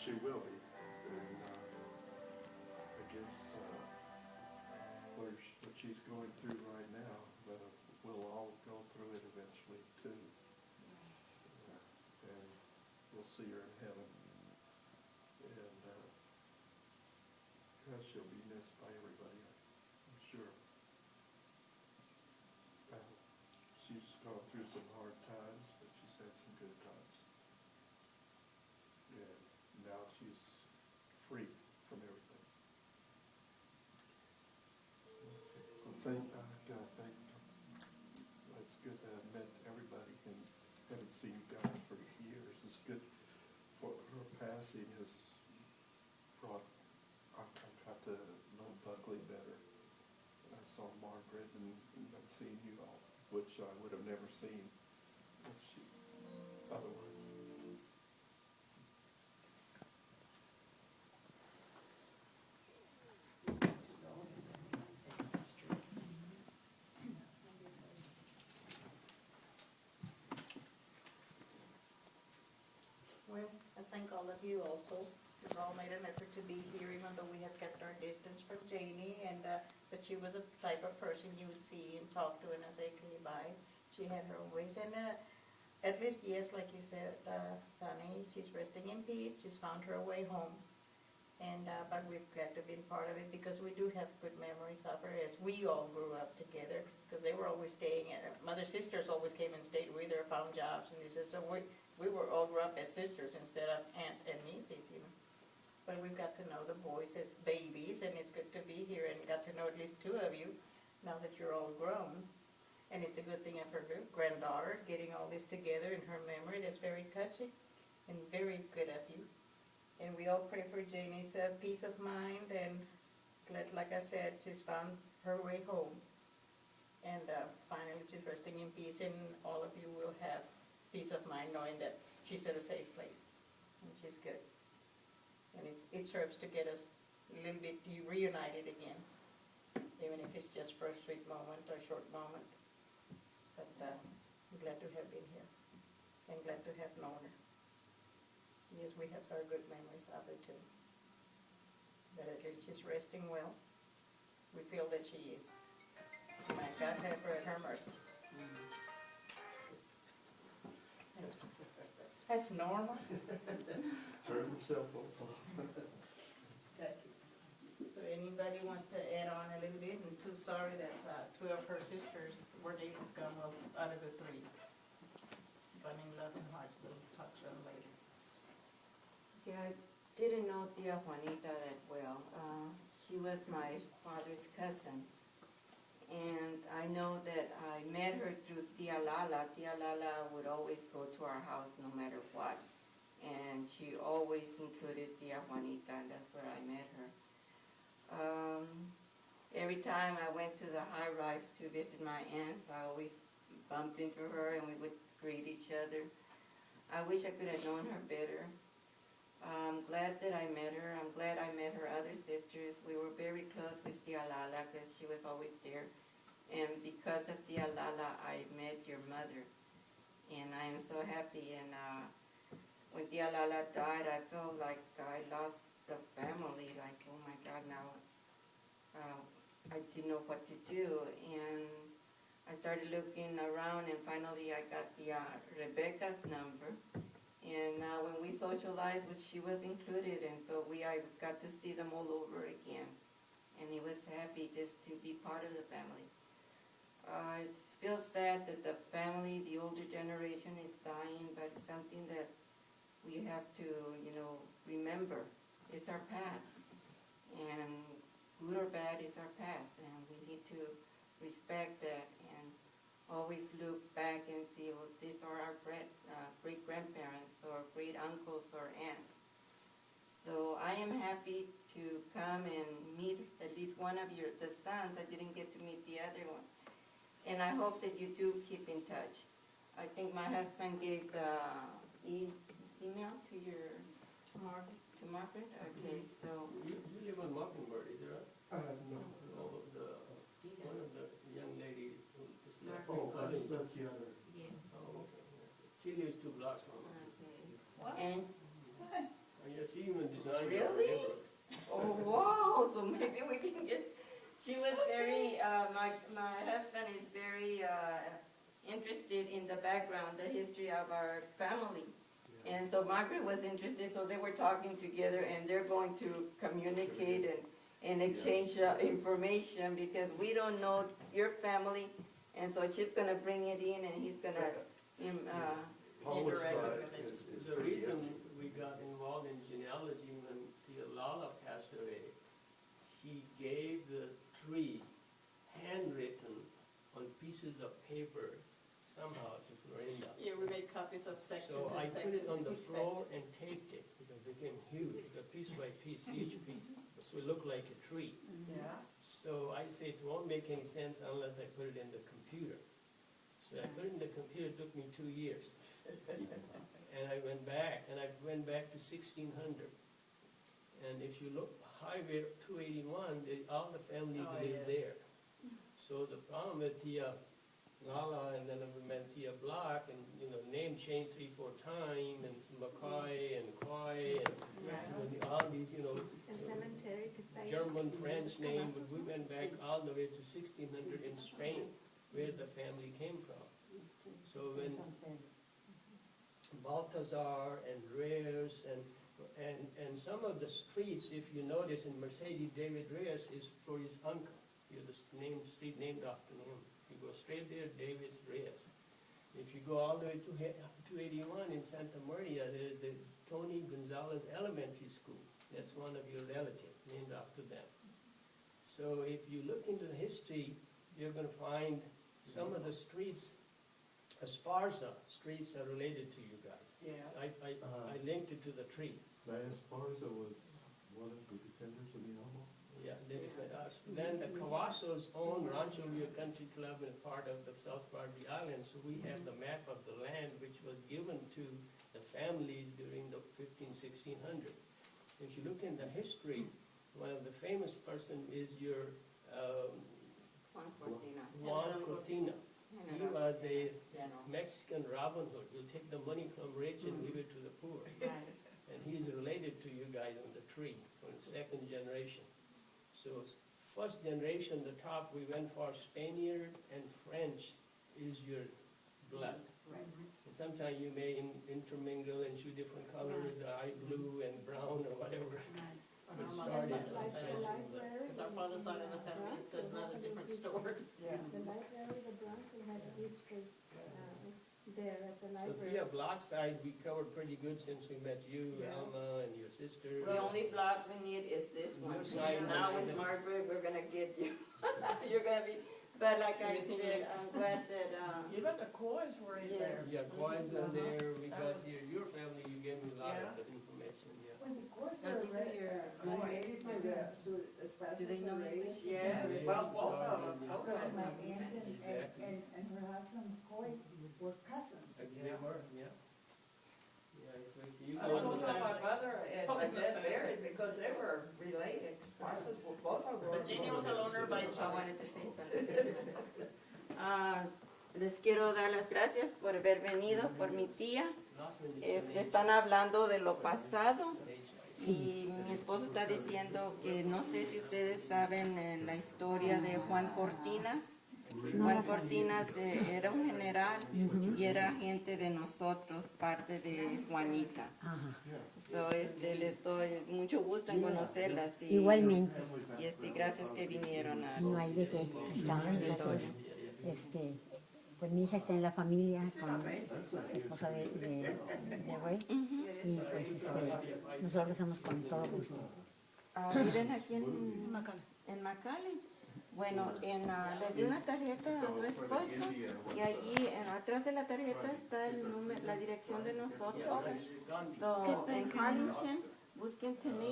she will be. And I guess what she's going through right now, we'll all go through it eventually too. And we'll see her in heaven. And she'll be missed by everybody, I'm sure. She's gone through some hard times, but she's had some good times. And now she's free from everything. So God, thank you. It's good that I've met everybody and haven't seen you guys for years. It's good for her passing has brought, I got to know Buckley better. And I saw Margaret and I'm seeing you all, which I would have never seen if she otherwise. Well, I thank all of you also. You've all made an effort to be here, even though we have kept our distance from Janie, and but she was a type of person you would see and talk to and say, okay, bye. She had her own ways, and at least, yes, like you said, Sunny, she's resting in peace. She's found her way home, and but we're glad to be part of it because we do have good memories of her as we all grew up together. Because they were always staying at mother sisters always came and stayed with her, found jobs, and this is so we were all grew up as sisters instead of aunt and nieces, you know. But we've got to know the boys as babies, and it's good to be here and got to know at least two of you now that you're all grown. And it's a good thing of her granddaughter getting all this together in her memory. That's very touching and very good of you. And we all pray for Janie's peace of mind, and glad, like I said, she's found her way home. And finally she's resting in peace, and all of you will have peace of mind knowing that she's at a safe place, and she's good. And it serves to get us a little bit reunited again, even if it's just for a sweet moment or a short moment. But I'm glad to have been here, and glad to have known her. Yes, we have our good memories of her too. But at least she's resting well. We feel that she is. My God have her at her mercy. That's normal. Turn your cell phones off. Okay. So anybody wants to add on a little bit? I'm too sorry that two of her sisters were able to come out of the three. But in love and hearts, we'll talk to them later. Yeah, I didn't know Tia Juanita that well. She was my father's cousin. And I know that I met her through Tia Lala. Tia Lala would always go to our house no matter what. And she always included Tia Juanita, and that's where I met her. Every time I went to the high rise to visit my aunts, I always bumped into her and we would greet each other. I wish I could have known her better. I'm glad that I met her. I'm glad I met her other sisters. We were very close with Tia Lala because she was always there. And because of Tia Lala, I met your mother. And I am so happy. And when Tia Lala died, I felt like I lost the family. Like, oh my God, now I didn't know what to do. And I started looking around, and finally I got Rebecca's number. And when we socialized, she was included, and so I got to see them all over again. And it was happy just to be part of the family. It feels sad that the family, the older generation, is dying, but it's something that we have to, remember. It's our past, and good or bad is our past, and we need to respect that and always look back and see, well, these are our great-grandparents or great-uncles or aunts. So I am happy to come and meet at least one of the sons. I didn't get to meet the other one. And I hope that you do keep in touch. I think my husband gave the email to Margaret? Okay, so... You live on Mockingbird, is that right? No. Oh, one of the young ladies who just left. That's the other. Yeah. Oh, okay. She lives 2 blocks from us. Okay. Wow. And Yeah, she even designed it. Really? Oh, wow, so maybe we can get, she was very, my husband is very, interested in the background, the history of our family. And so Margaret was interested, so they were talking together and they're going to communicate and exchange information because we don't know your family. And so she's gonna bring it in and he's gonna, Paula's Interact side with it. is The pretty reason empty. we got involved in genealogy when Tia Lala passed away, she gave the tree handwritten on pieces of paper somehow to Florinda. Yeah, we made copies of sections So I and put sections. it on the we floor set. and taped it because it became huge, it got piece by piece, each piece. So it looked like a tree. Yeah. So I said, it won't make any sense unless I put it in the computer. So I put it in the computer, it took me 2 years. And I went back to 1600. And if you look, Highway 281, all the families Oh, live yeah. there. So the problem with Tia Lala and then we met Tia Block and, name changed 3-4 times and McCoy and Coy and all these, El cementerio que está ahí. German, French name, but we went back all the way to 1600 in Spain, where the family came from. So when Balthazar and Reyes and some of the streets, if you notice in Mercedes, David Reyes is for his uncle. The street named after him. You go straight there, David Reyes. If you go all the way to 281 in Santa Maria, there's the Tony Gonzalez Elementary School. That's one of your relatives, named after them. So if you look into the history, you're going to find some of the streets, Esparza streets are related to you guys. Yeah. So I linked it to the tree. Now, Esparza was one of the defenders of the Alamo. Yeah, they defend us. Then the Cavazos own Rancho Viejo Country Club and part of the South Barbary Island, so we have the map of the land which was given to the families during the 1600. If you look in the history, one of the famous person is your Juan Cortina. Juan Cortina. He was a General. Mexican Robin Hood. You take the money from rich and give it to the poor. And he's related to you guys on the tree, from the second generation. So first generation, the top, we went for Spaniard and French is your blood. And sometimes you may intermingle and shoot different colors, eye blue and brown or whatever. But started on French and blood. Because our father's side of the family, it's another different story. The library, the Bronson has a history there at the So library. Tia Block side, we covered pretty good since we met you, Yeah. Alma, and your sister. The only block we need is this one. Your side. Now with Margaret, we're gonna get you. You're gonna be, but like I said, I'm glad that, Even the Coys were in Yes. there. Yeah, Coins in there, we That got was- your family, you gave me a lot Yeah. of the information, yeah. When the courts Now, are these are your- related to the, do they know English? Yeah, Yeah. well, both of them. Because my Okay. aunt Exactly. and her husband Coy were cousins. They were, yeah. Yeah, if you I go don't know to how the, my mother and all my in the dad family. married because they were related. Spouses were both of them. But Jenny was a loner by I choice. wanted to say something. Les quiero dar las gracias por haber venido, por mi tía. last one is the Están hablando de lo pasado y mi esposo está diciendo que no sé si ustedes saben la historia de Juan Cortinas. Juan Cortinas era un general y era agente de nosotros, parte de Juanita. So, les doy mucho gusto en conocerlas y, Igualmente, y gracias que vinieron a no hay de qué. Estamos nosotros, pues mi hija está en la familia con la esposa de Ray y pues nosotros estamos con todo gusto. ¿Viven aquí en McAllen? Bueno, le di una tarjeta a tu esposo y allí atrás de la tarjeta está la dirección de nosotros. So, en Harlingen, busquen Teney.